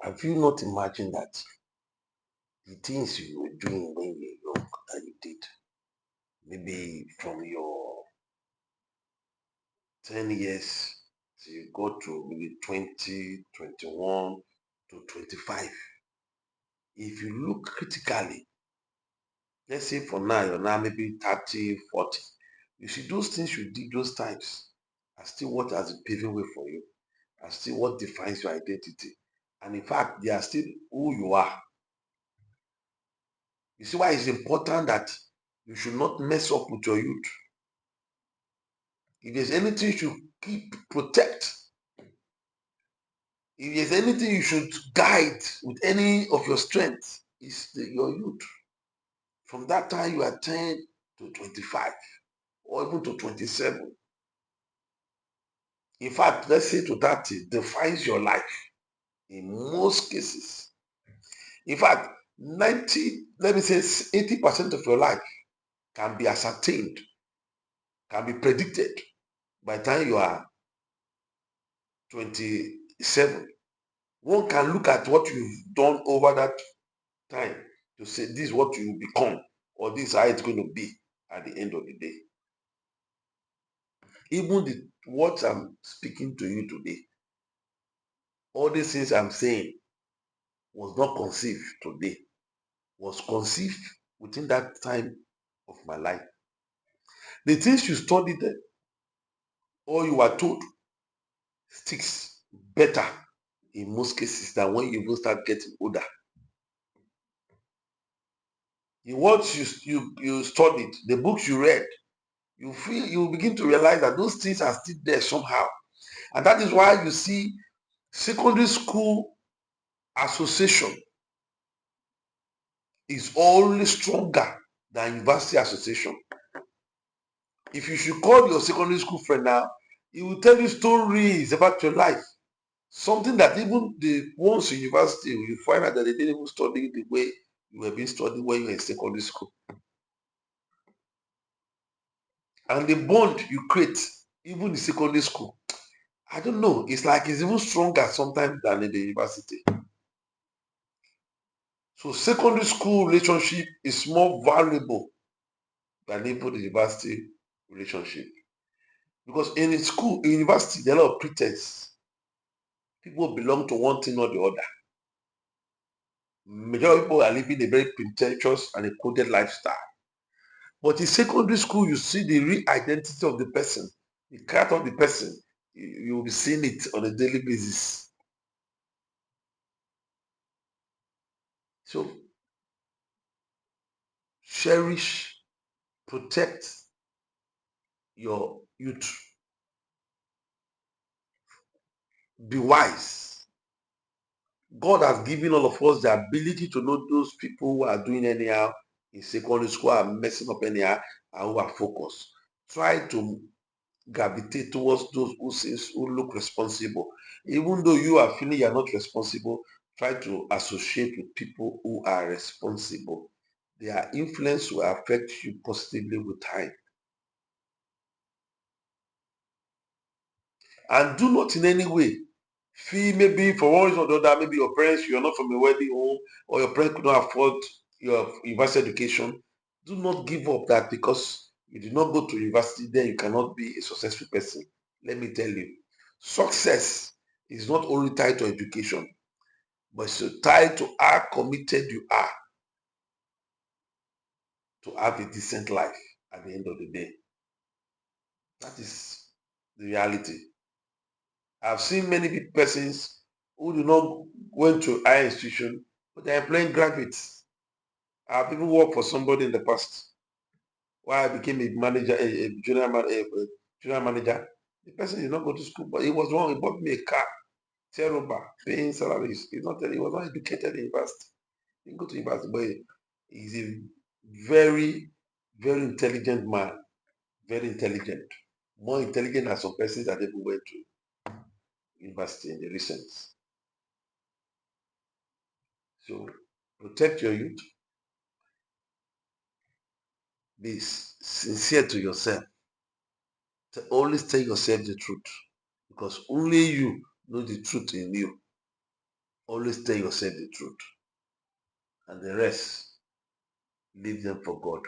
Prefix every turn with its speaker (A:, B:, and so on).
A: Have you not imagined that the things you were doing when you were young that you did, maybe from your 10 years till you got to maybe 20, 21 to 25. If you look critically, let's say for now, you're now maybe 30, 40. You see, those things you did those times are still what has been paving way for you, are still what defines your identity. And in fact, they are still who you are. You see why it's important that you should not mess up with your youth. If there's anything you should keep, protect, if there's anything you should guide with any of your strength, is your youth. From that time you are 10 to 25 or even to 27. In fact, let's say to 30 defines your life in most cases. In fact, 90, let me say 80% of your life can be ascertained, can be predicted by the time you are 27. One can look at what you've done over that time to say this is what you will become or this is how it's going to be at the end of the day. Even what I'm speaking to you today, all these things I'm saying was not conceived today, was conceived within that time of my life. The things you studied or you were told sticks better in most cases than when you will start getting older. In what you studied, the books you read, you begin to realize that those things are still there somehow. And that is why you see secondary school association is always stronger than university association. If you should call your secondary school friend now, he will tell you stories about your life. Something that even the ones in university, you find out that they didn't even study the way you were being studied when you were in secondary school. And the bond you create, even in secondary school, I don't know, it's like it's even stronger sometimes than in the university. So secondary school relationship is more valuable than even the university relationship. Because in school, in university, there are a lot of pretense. People belong to one thing or the other. Majority of people are living a very pretentious and a coded lifestyle. But in secondary school, you see the real identity of the person, the character of the person. You will be seeing it on a daily basis. So cherish, protect your youth. Be wise. God has given all of us the ability to know those people who are doing anyhow in secondary school, are messing up anyhow, and who are focused. Try to gravitate towards those who look responsible. Even though you are feeling you are not responsible, try to associate with people who are responsible. Their influence will affect you positively with time. And do not in any way feel maybe for one reason or the other, maybe your parents, you're not from a wealthy home, or your parents could not afford your university education. Do not give up that because you did not go to university, then you cannot be a successful person. Let me tell you, success is not only tied to education, but it's tied to how committed you are to have a decent life at the end of the day. That is the reality. I've seen many persons who do not went to higher institution, but they are employing graduates. I've even worked for somebody in the past. Why I became a manager, a junior manager. The person did not go to school, but he was wrong. He bought me a car, terrible, paying salaries. He was not educated in university. He didn't go to university, but he's a very, very intelligent man. Very intelligent. More intelligent than some persons that even went to university in the recent. So protect your youth. Be sincere to yourself. Always tell yourself the truth because only you know the truth in you. Always tell yourself the truth, and the rest, leave them for God.